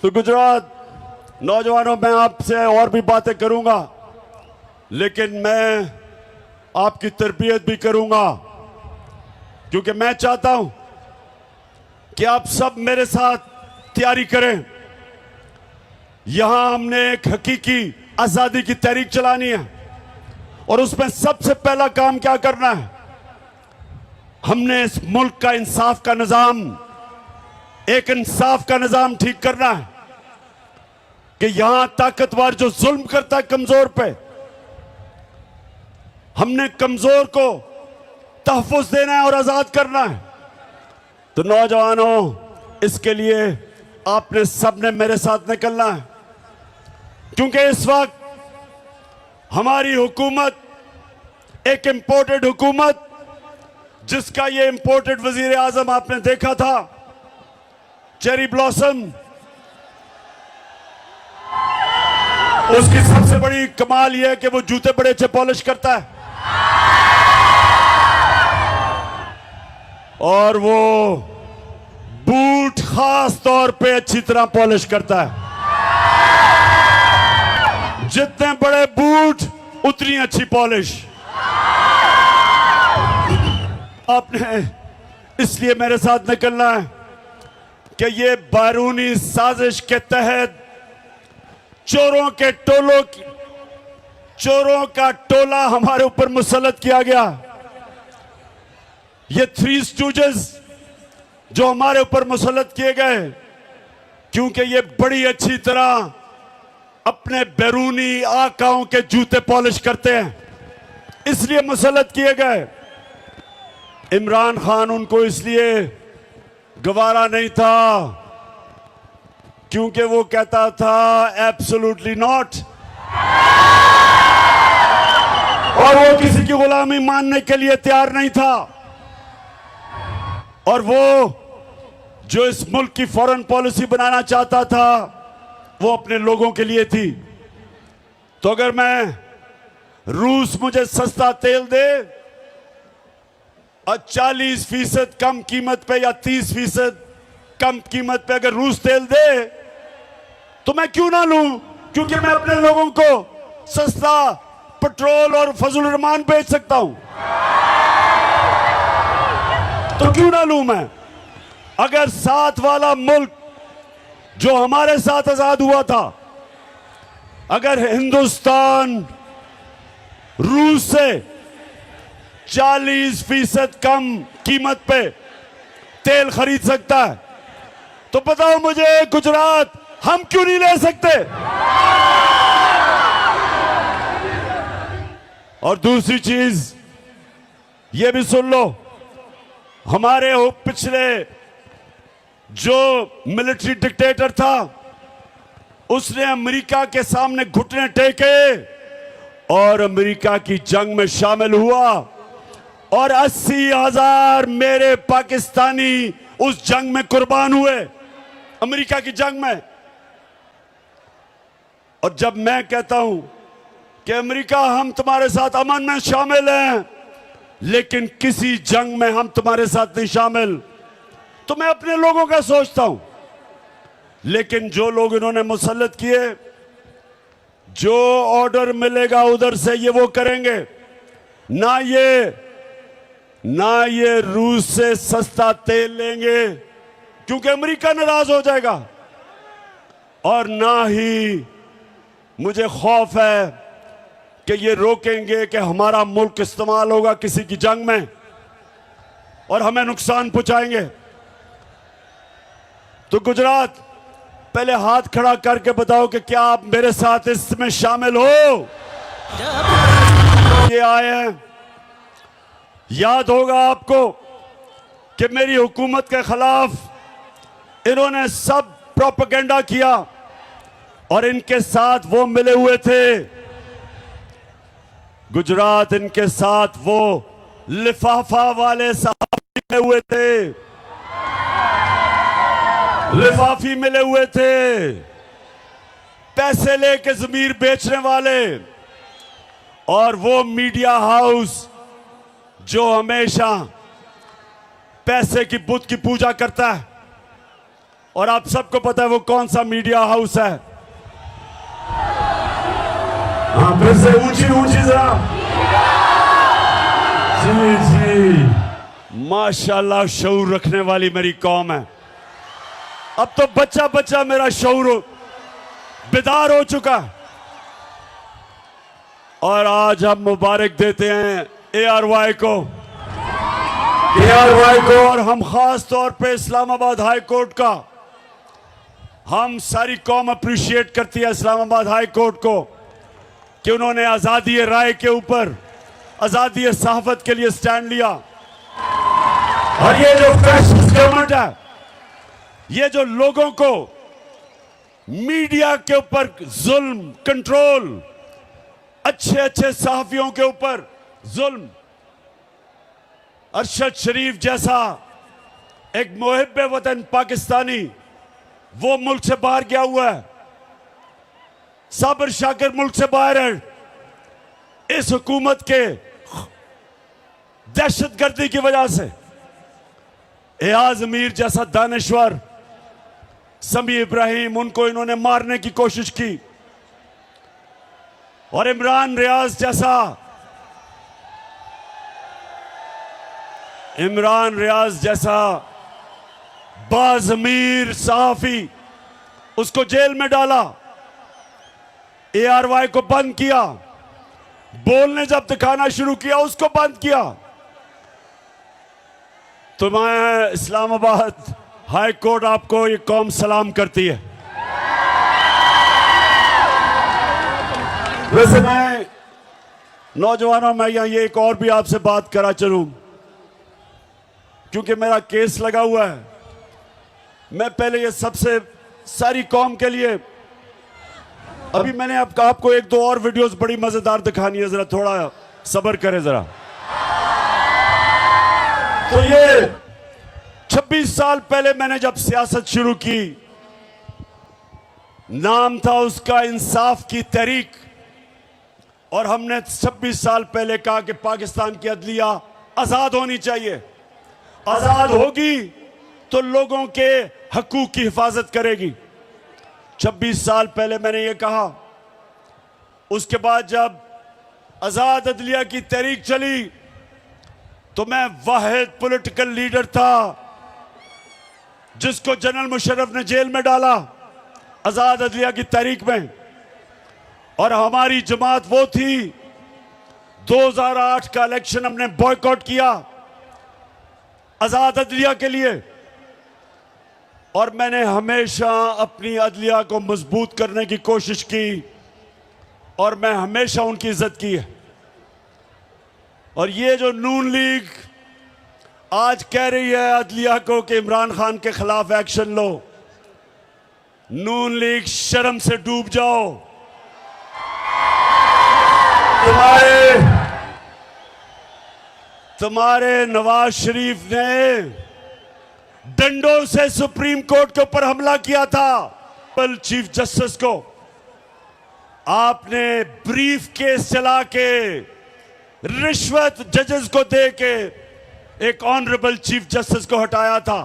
तो गुजरात नौजवानों, मैं आपसे और भी बातें करूंगा, लेकिन मैं आपकी तरबियत भी करूंगा, क्योंकि मैं चाहता हूं कि आप सब मेरे साथ तैयारी करें। यहां हमने एक हकीकी आजादी की तहरीक चलानी है, और उसमें सबसे पहला काम क्या करना है? हमने इस मुल्क का इंसाफ का निजाम, एक इंसाफ का निजाम ठीक करना है कि यहां ताकतवर जो जुल्म करता है कमजोर पे, हमने कमजोर को तहफ़्फ़ुज़ देना है और आजाद करना है। तो नौजवानों, इसके लिए आपने सबने मेरे साथ निकलना है, क्योंकि इस वक्त हमारी हुकूमत एक इंपोर्टेड हुकूमत, जिसका ये इंपोर्टेड वजीर आजम आपने देखा था, चेरी ब्लॉसम, उसकी सबसे बड़ी कमाल यह है कि वो जूते बड़े अच्छे पॉलिश करता है, और वो बूट खास तौर पे अच्छी तरह पॉलिश करता है। जितने बड़े बूट उतनी अच्छी पॉलिश। आपने इसलिए मेरे साथ निकलना है कि ये बैरूनी साजिश के तहत चोरों का टोला हमारे ऊपर मुसल्लत किया गया। ये थ्री स्टूजेस जो हमारे ऊपर मुसल्लत किए गए, क्योंकि ये बड़ी अच्छी तरह अपने बैरूनी आकाओं के जूते पॉलिश करते हैं, इसलिए मुसल्लत किए गए। इमरान खान उनको इसलिए गवारा नहीं था क्योंकि वो कहता था एब्सोल्युटली नॉट, और वो किसी की गुलामी मानने के लिए तैयार नहीं था। और वो जो इस मुल्क की फॉरेन पॉलिसी बनाना चाहता था, वो अपने लोगों के लिए थी। तो अगर रूस मुझे सस्ता तेल दे और 40% कम कीमत पे या 30% कम कीमत पे अगर रूस तेल दे, तो मैं क्यों ना लूं? क्योंकि मैं अपने लोगों को सस्ता पेट्रोल और फजल रहमान बेच सकता हूं, तो क्यों ना लूं मैं? अगर साथ वाला मुल्क जो हमारे साथ आजाद हुआ था, अगर हिंदुस्तान रूस से 40% कम कीमत पे तेल खरीद सकता है, तो बताओ मुझे गुजरात, हम क्यों नहीं ले सकते? और दूसरी चीज ये भी सुन लो, हमारे पिछले जो मिलिट्री डिक्टेटर था, उसने अमेरिका के सामने घुटने टेके और अमेरिका की जंग में शामिल हुआ, और 80,000 मेरे पाकिस्तानी उस जंग में कुर्बान हुए, अमेरिका की जंग में। और जब मैं कहता हूं कि अमेरिका, हम तुम्हारे साथ अमन में शामिल हैं, लेकिन किसी जंग में हम तुम्हारे साथ नहीं शामिल, तो मैं अपने लोगों का सोचता हूं। लेकिन जो लोग इन्होंने मुसल्लत किए, जो ऑर्डर मिलेगा उधर से ये वो करेंगे। ना ये रूस से सस्ता तेल लेंगे क्योंकि अमेरिका नाराज हो जाएगा, और ना ही मुझे खौफ है कि ये रोकेंगे कि हमारा मुल्क इस्तेमाल होगा किसी की जंग में और हमें नुकसान पहुंचाएंगे। तो गुजरात, पहले हाथ खड़ा करके बताओ कि क्या आप मेरे साथ इसमें शामिल हो? ये आए हैं, याद होगा आपको कि मेरी हुकूमत के खिलाफ इन्होंने सब प्रोपेगेंडा किया, और इनके साथ वो मिले हुए थे गुजरात, इनके साथ वो लिफाफा वाले साहब मिले हुए थे, लिफाफी मिले हुए थे, पैसे लेके जमीर बेचने वाले, और वो मीडिया हाउस जो हमेशा पैसे की बुत की पूजा करता है, और आप सबको पता है वो कौन सा मीडिया हाउस है। हाँ, फिर से ऊंची ऊंची जरा। जी जी, माशाल्लाह, शऊर रखने वाली मेरी कौम है। अब तो बच्चा बच्चा मेरा शऊर बेदार हो चुका है। और आज हम मुबारक देते हैं ARY को, और हम खास तौर पे इस्लामाबाद हाई कोर्ट का, हम सारी कौम अप्रिशिएट करती है इस्लामाबाद हाई कोर्ट को कि उन्होंने आज़ादी राय के ऊपर, आज़ादी सहाफत के लिए स्टैंड लिया। और ये जो फैसिस्ट गवर्नमेंट है, ये जो लोगों को मीडिया के ऊपर जुल्म, कंट्रोल, अच्छे अच्छे सहाफियों के ऊपर जुल्म, अरशद शरीफ जैसा एक मुहिब्बे वतन पाकिस्तानी वो मुल्क से बाहर गया हुआ है, साबिर शाकिर मुल्क से बाहर है इस हुकूमत के दहशतगर्दी की वजह से। एयाज अमीर जैसा दानिश्वर, समी इब्राहिम, उनको इन्होंने मारने की कोशिश की। और इमरान रियाज जैसा बाज़मीर सहाफी, उसको जेल में डाला, ARY को बंद किया, बोलने जब दिखाना शुरू किया उसको बंद किया। तो मैं इस्लामाबाद हाई कोर्ट आपको ये कौम सलाम करती है। वैसे मैं नौजवानों में यहाँ ये एक और भी आपसे बात करा चलूं, क्योंकि मेरा केस लगा हुआ है। मैं पहले ये सबसे सारी कौम के लिए, अभी मैंने आपको एक दो और वीडियोस बड़ी मजेदार दिखानी है, जरा थोड़ा सब्र करें जरा। तो ये 26 साल पहले मैंने जब सियासत शुरू की, नाम था उसका इंसाफ की तहरीक, और हमने 26 साल पहले कहा कि पाकिस्तान की अदलिया आजाद होनी चाहिए। आजाद होगी तो लोगों के हकूक की हिफाजत करेगी। 26 साल पहले मैंने ये कहा। उसके बाद जब आजाद अदलिया की तहरीक चली तो मैं वाहिद पॉलिटिकल लीडर था जिसको जनरल मुशर्रफ ने जेल में डाला आजाद अदलिया की तहरीक में। और हमारी जमात वो थी, 2008 का इलेक्शन हमने बॉयकॉट किया आजाद अदलिया के लिए। और मैंने हमेशा अपनी अदलिया को मजबूत करने की कोशिश की और मैं हमेशा उनकी इज्जत की है। और ये जो नून लीग आज कह रही है अदलिया को कि इमरान खान के खिलाफ एक्शन लो, नून लीग शर्म से डूब जाओ। तुम्हारे नवाज शरीफ ने डंडों से सुप्रीम कोर्ट के ऊपर हमला किया था। चीफ जस्टिस को आपने ब्रीफ केस चला के रिश्वत जजेस को दे के एक ऑनरेबल चीफ जस्टिस को हटाया था।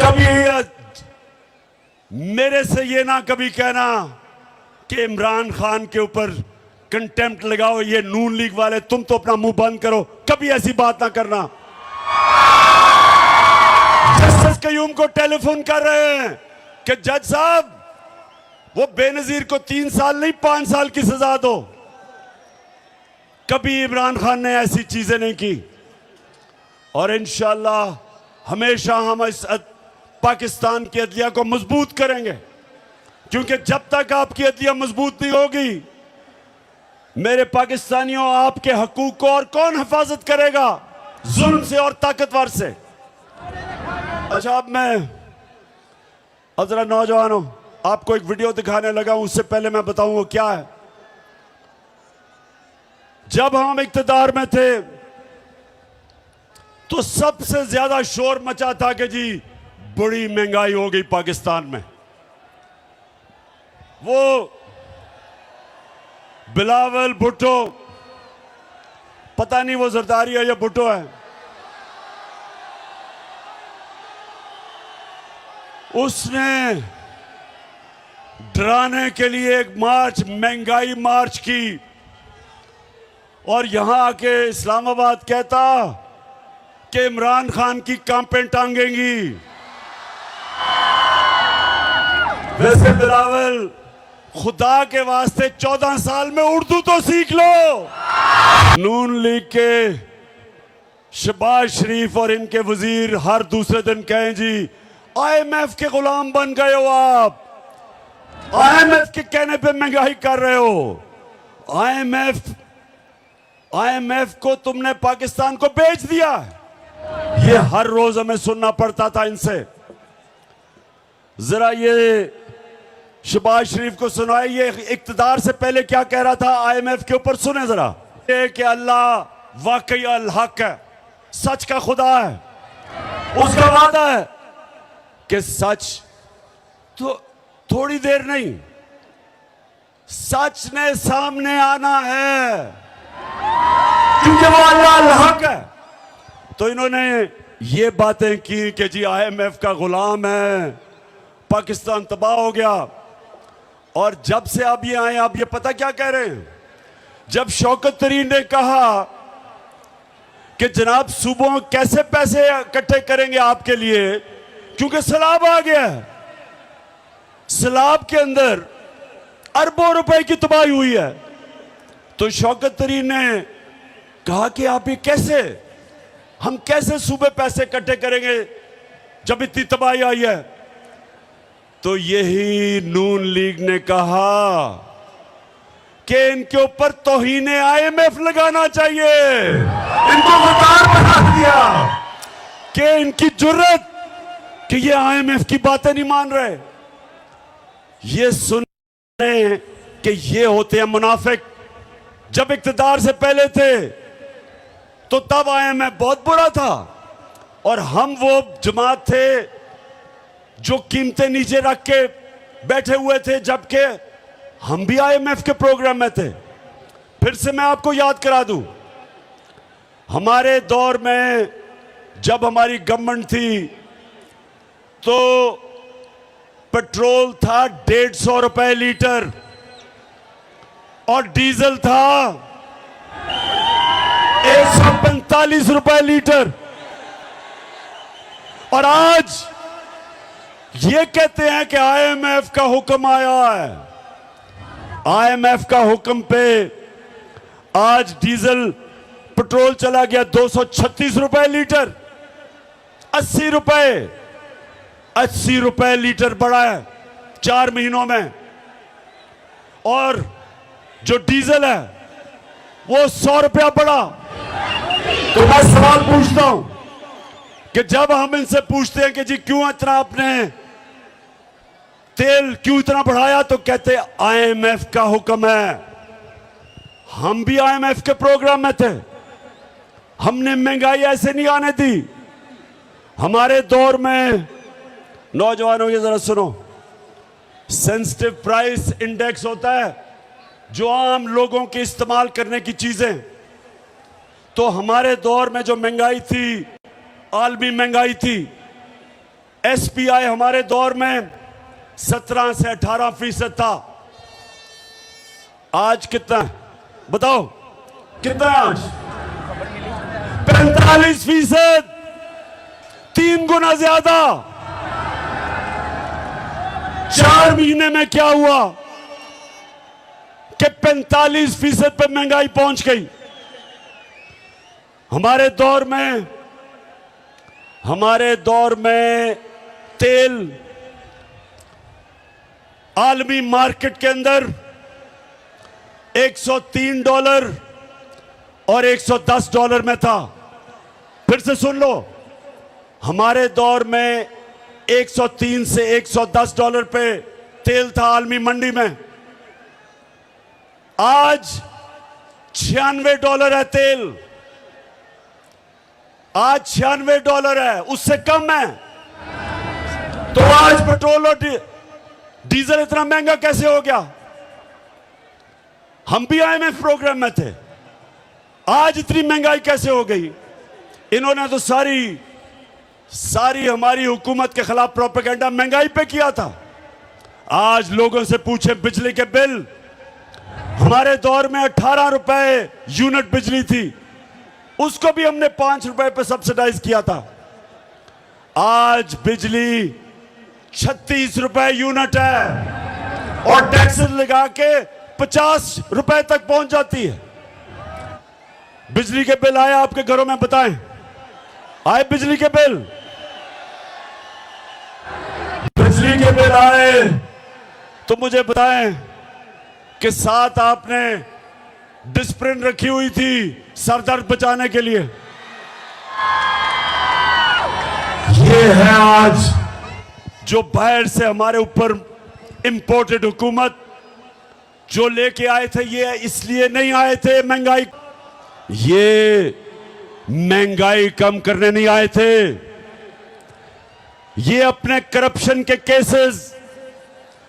कभी मेरे से ये ना कभी कहना कि इमरान खान के ऊपर कंटेम्प्ट लगाओ, ये नून लीग वाले, तुम तो अपना मुंह बंद करो, कभी ऐसी बात ना करना। जस्टिस कयूम को टेलीफोन कर रहे हैं कि जज साहब वो बेनजीर को 3 साल नहीं 5 साल की सजा दो। कभी इमरान खान ने ऐसी चीजें नहीं की। और इंशाअल्लाह हमेशा हम इस पाकिस्तान की अदलिया को मजबूत करेंगे, क्योंकि जब तक आपकी अदलिया मजबूत नहीं होगी मेरे पाकिस्तानियों, आपके हकूक को और कौन हिफाजत करेगा? जुल्म से और ताकतवर से। अच्छा, अब जरा नौजवानों आपको एक वीडियो दिखाने लगा हूं, उससे पहले मैं बताऊं वो क्या है। जब हम इक्तदार में थे तो सबसे ज्यादा शोर मचा था कि जी बड़ी महंगाई हो गई पाकिस्तान में। वो बिलावल भुट्टो, पता नहीं वो जरदारी है या भुट्टो है, उसने डराने के लिए एक मार्च, महंगाई मार्च की, और यहां आके इस्लामाबाद कहता कि इमरान खान की कांपें टांगेंगी। वैसे बिलावल, खुदा के वास्ते 14 साल में उर्दू तो सीख लो। नून लीग के शहबाज शरीफ और इनके वजीर हर दूसरे दिन कहें जी IMF के गुलाम बन गए हो आप, IMF के कहने पे महंगाई कर रहे हो। IMF को तुमने पाकिस्तान को बेच दिया। ये हर रोज हमें सुनना पड़ता था इनसे। जरा ये शहबाज शरीफ को सुनाए, ये इक्तदार से पहले क्या कह रहा था IMF के ऊपर, सुने जरा। कि अल्लाह वाकई अल हक है, सच का खुदा है, उसका वादा है कि सच तो थोड़ी देर नहीं, सच ने सामने आना है, क्योंकि वो अल्लाह अल हक है। तो इन्होंने ये बातें की कि जी IMF का गुलाम है, पाकिस्तान तबाह हो गया। और जब से आप ये आए, आप ये पता क्या कह रहे हैं? जब शौकत तरीन ने कहा कि जनाब सूबों कैसे पैसे इकट्ठे करेंगे आपके लिए, क्योंकि सैलाब आ गया है, सैलाब के अंदर अरबों रुपए की तबाही हुई है, तो शौकत तरीन ने कहा कि आप ये कैसे, हम कैसे सूबे पैसे इकट्ठे करेंगे जब इतनी तबाही आई है? तो यही नून लीग ने कहा कि इनके ऊपर तौहीन IMF लगाना चाहिए। इनको गद्दार बना दिया कि इनकी जुर्रत कि ये IMF की बातें नहीं मान रहे। ये सुन रहे हैं कि ये होते हैं मुनाफिक। जब इक्तदार से पहले थे तो तब IMF बहुत बुरा था, और हम वो जमात थे जो कीमतें नीचे रख के बैठे हुए थे, जबकि हम भी IMF के प्रोग्राम में थे। फिर से मैं आपको याद करा दूं, हमारे दौर में जब हमारी गवर्नमेंट थी तो पेट्रोल था 150 रुपए लीटर और डीजल था 145 रुपए लीटर। और आज ये कहते हैं कि IMF का हुक्म आया है। IMF का हुक्म पे आज डीजल पेट्रोल चला गया 236 रुपए लीटर, 80 रुपए लीटर बढ़ा है 4 महीनों में। और जो डीजल है वो 100 रुपया बढ़ा। तो मैं सवाल पूछता हूं कि जब हम इनसे पूछते हैं कि जी क्यों इतना आपने तेल क्यों इतना बढ़ाया, तो कहते IMF का हुक्म है। हम भी IMF के प्रोग्राम में थे, हमने महंगाई ऐसे नहीं आने दी। हमारे दौर में, नौजवानों ये जरा सुनो, सेंसिटिव प्राइस इंडेक्स होता है जो आम लोगों के इस्तेमाल करने की चीजें। तो हमारे दौर में जो महंगाई थी, आलमी महंगाई थी, SPI हमारे दौर में 17 से 18% था। आज कितना बताओ, कितना है आज? 45%, 3 गुना ज्यादा। 4 महीने में क्या हुआ कि 45% पे महंगाई पहुंच गई। हमारे दौर में तेल आलमी मार्केट के अंदर $103 और $110 में था। फिर से सुन लो, हमारे दौर में 103 से $110 पे तेल था आलमी मंडी में। आज $96 है तेल, आज $96 है, उससे कम है। तो आज पेट्रोल और डीजल इतना महंगा कैसे हो गया? हम भी IMF प्रोग्राम में थे, आज इतनी महंगाई कैसे हो गई? इन्होंने तो सारी सारी हमारी हुकूमत के खिलाफ प्रोपेगेंडा महंगाई पे किया था। आज लोगों से पूछे बिजली के बिल, हमारे दौर में 18 रुपए यूनिट बिजली थी, उसको भी हमने 5 रुपए पे सब्सिडाइज किया था। आज बिजली 36 रुपए यूनिट है और टैक्सेस लगा के 50 रुपए तक पहुंच जाती है। बिजली के बिल आए आपके घरों में? बताएं, आए बिजली के बिल? बिजली के बिल आए तो मुझे बताएं कि साथ आपने डिस्प्रिन रखी हुई थी सर दर्द बचाने के लिए। ये है आज जो बाहर से हमारे ऊपर इंपोर्टेड हुकूमत जो लेके आए थे, ये इसलिए नहीं आए थे महंगाई, ये महंगाई कम करने नहीं आए थे, ये अपने करप्शन के केसेस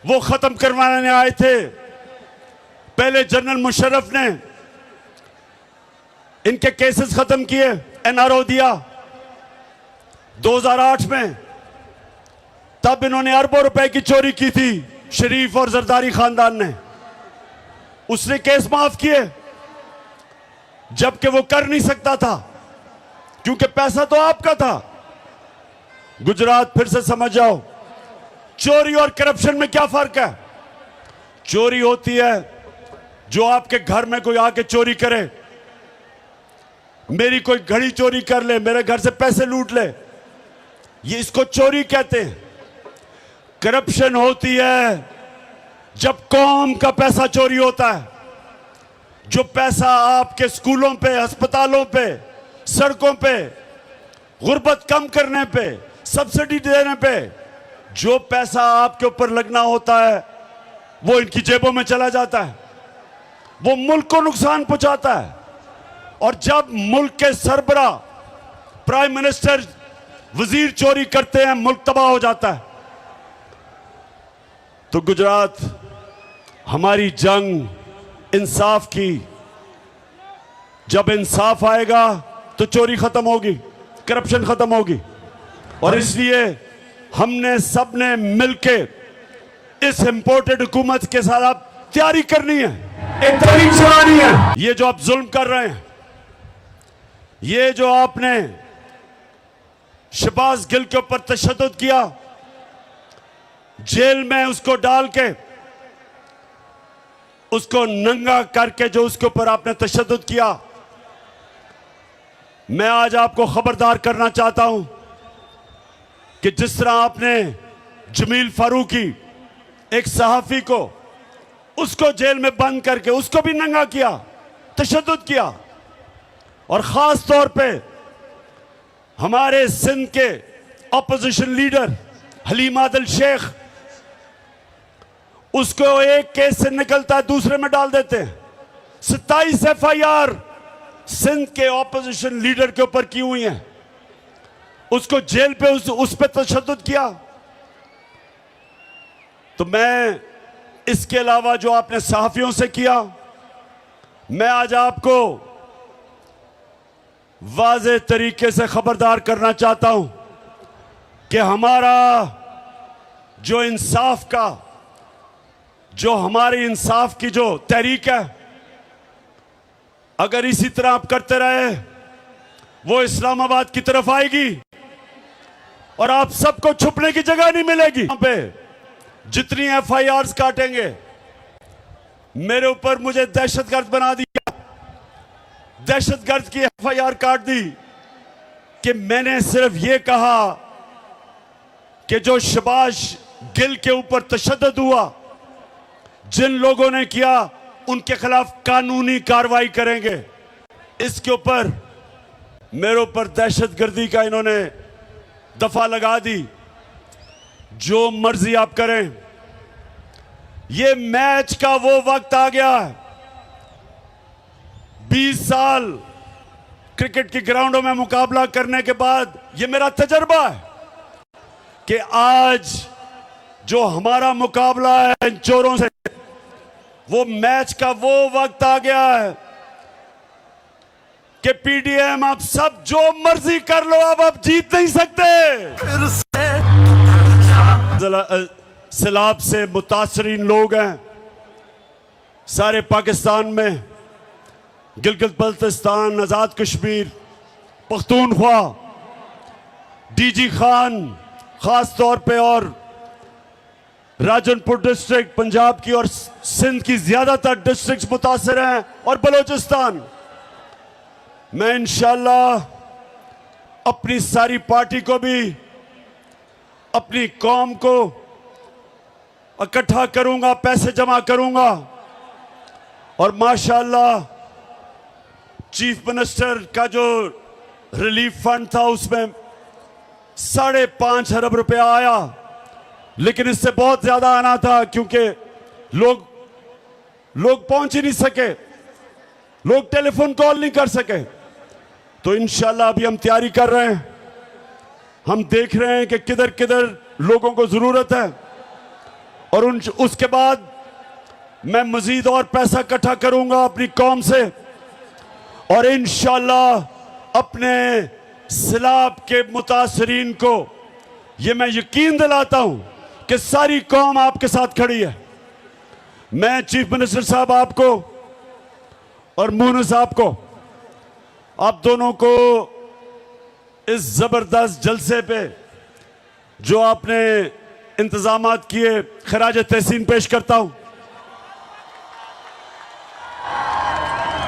वो खत्म करवाने आए थे। पहले जनरल मुशर्रफ ने इनके केसेस खत्म किए, एनआरओ दिया 2008 में, तब इन्होंने अरबों रुपए की चोरी की थी शरीफ और जरदारी खानदान ने, उसने केस माफ किए, जबकि वो कर नहीं सकता था क्योंकि पैसा तो आपका था। गुजरात फिर से समझ जाओ, चोरी और करप्शन में क्या फर्क है? चोरी होती है जो आपके घर में कोई आके चोरी करे, मेरी कोई घड़ी चोरी कर ले, मेरे घर से पैसे लूट ले, ये इसको चोरी कहते हैं। करप्शन होती है जब कौम का पैसा चोरी होता है, जो पैसा आपके स्कूलों पे, अस्पतालों पे, सड़कों पे, गुर्बत कम करने पे, सब्सिडी देने पे जो पैसा आपके ऊपर लगना होता है वो इनकी जेबों में चला जाता है, वो मुल्क को नुकसान पहुंचाता है। और जब मुल्क के सरबरा, प्राइम मिनिस्टर, वजीर चोरी करते हैं, मुल्क तबाह हो जाता है। तो गुजरात हमारी जंग इंसाफ की, जब इंसाफ आएगा तो चोरी खत्म होगी, करप्शन खत्म होगी। और इसलिए हमने सबने मिलके इस इंपोर्टेड हुकूमत के साथ आप तैयारी करनी है, एक तहरीक चलानी है। ये जो आप जुल्म कर रहे हैं, ये जो आपने शहबाज गिल के ऊपर तशद्दुद किया, जेल में उसको डाल के, उसको नंगा करके जो उसके ऊपर आपने तशद्दुद किया, मैं आज आपको खबरदार करना चाहता हूं कि जिस तरह आपने जमील फारूकी, एक सहाफी को, उसको जेल में बंद करके उसको भी नंगा किया, तशद्दुद किया, और खास तौर पे हमारे सिंध के ऑपोजिशन लीडर हलीम आदिल शेख, उसको एक केस से निकलता है दूसरे में डाल देते हैं। 27 FIR सिंध के ऑपोजिशन लीडर के ऊपर की हुई हैं, उसको जेल पे उस पे तशद्दुद किया। तो मैं इसके अलावा जो आपने सहाफियों से किया, मैं आज आपको वाज़े तरीके से खबरदार करना चाहता हूं कि हमारा जो इंसाफ का, जो हमारी इंसाफ की जो तहरीक है, अगर इसी तरह आप करते रहे वो इस्लामाबाद की तरफ आएगी और आप सबको छुपने की जगह नहीं मिलेगी। यहां पे जितनी FIRs काटेंगे, मेरे ऊपर मुझे दहशतगर्द बना दिया, दहशतगर्द की FIR काट दी कि मैंने सिर्फ ये कहा कि जो शहबाज गिल के ऊपर तशद्दुद हुआ, जिन लोगों ने किया, उनके खिलाफ कानूनी कार्रवाई करेंगे। इसके ऊपर मेरे ऊपर दहशतगर्दी का इन्होंने दफा लगा दी। जो मर्जी आप करें, ये मैच का वो वक्त आ गया है। 20 साल क्रिकेट की ग्राउंडों में मुकाबला करने के बाद ये मेरा तजर्बा है कि आज जो हमारा मुकाबला है इन चोरों से, वो मैच का वो वक्त आ गया है कि पीडीएम आप सब जो मर्जी कर लो, अब आप जीत नहीं सकते। सैलाब से मुतासरीन लोग हैं सारे पाकिस्तान में, गिलगित बल्तिस्तान, आज़ाद कश्मीर, पख्तूनख्वा, डीजी खान खास तौर पे, और राजनपुर डिस्ट्रिक्ट पंजाब की और सिंध की ज्यादातर डिस्ट्रिक्ट मुतासर हैं, और बलोचिस्तान। मैं इंशाअल्लाह अपनी सारी पार्टी को भी, अपनी कौम को इकट्ठा करूंगा, पैसे जमा करूंगा, और माशाअल्लाह चीफ मिनिस्टर का जो रिलीफ फंड था उसमें 5.5 अरब रुपया आया, लेकिन इससे बहुत ज्यादा आना था क्योंकि लोग पहुंच ही नहीं सके, लोग टेलीफोन कॉल नहीं कर सके। तो इंशाल्लाह अभी हम तैयारी कर रहे हैं, हम देख रहे हैं कि किधर किधर लोगों को जरूरत है, और उसके बाद मैं मजीद और पैसा इकट्ठा करूंगा अपनी कौम से, और इंशाल्लाह अपने सैलाब के मुतासरीन को ये मैं यकीन दिलाता हूं कि सारी कौम आपके साथ खड़ी है। मैं चीफ मिनिस्टर साहब आपको और मून साहब को, आप दोनों को इस जबरदस्त जलसे पे जो आपने इंतजामात किए, खराज तहसीन पेश करता हूं।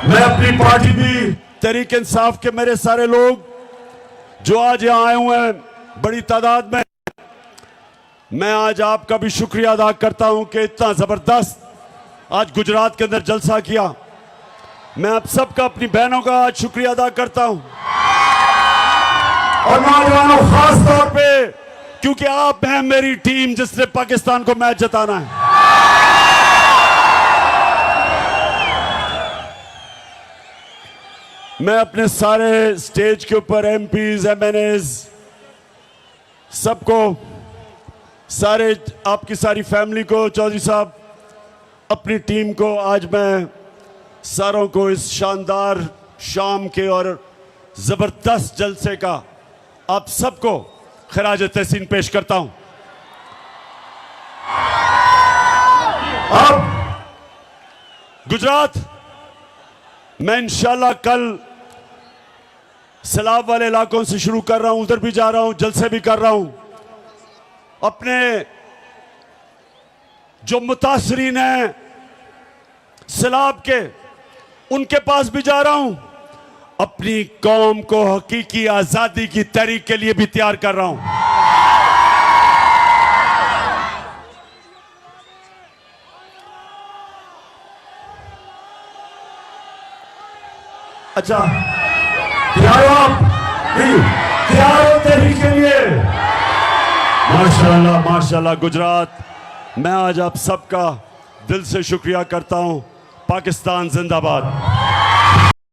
मैं अपनी पार्टी भी तहरीक इंसाफ के मेरे सारे लोग जो आज यहां आए हुए हैं बड़ी तादाद में, मैं आज आपका भी शुक्रिया अदा करता हूं कि इतना जबरदस्त आज गुजरात के अंदर जलसा किया। मैं आप सबका, अपनी बहनों का आज शुक्रिया अदा करता हूं, और नौजवानों खास तौर पे, क्योंकि आप हैं मेरी टीम जिसने पाकिस्तान को मैच जिताना है। मैं अपने सारे स्टेज के ऊपर एमपीज, एमएनएज, सबको, सारे आपकी सारी फैमिली को, चौधरी साहब, अपनी टीम को, आज मैं सारों को इस शानदार शाम के और जबरदस्त जलसे का आप सबको खराज तहसीन पेश करता हूं। अब गुजरात, मैं इंशाल्लाह कल सैलाब वाले इलाकों से शुरू कर रहा हूं, उधर भी जा रहा हूं, जलसे भी कर रहा हूं। अपने जो मुतासरीन हैं सैलाब के, उनके पास भी जा रहा हूं, अपनी कौम को हकीकी आजादी की तहरीक के लिए भी तैयार कर रहा हूं। अच्छा, तैयार हो आप? तैयार हो तहरीक के लिए? माशाल्लाह माशाल्लाह। गुजरात, मैं आज आप सबका दिल से शुक्रिया करता हूं। पाकिस्तान जिंदाबाद।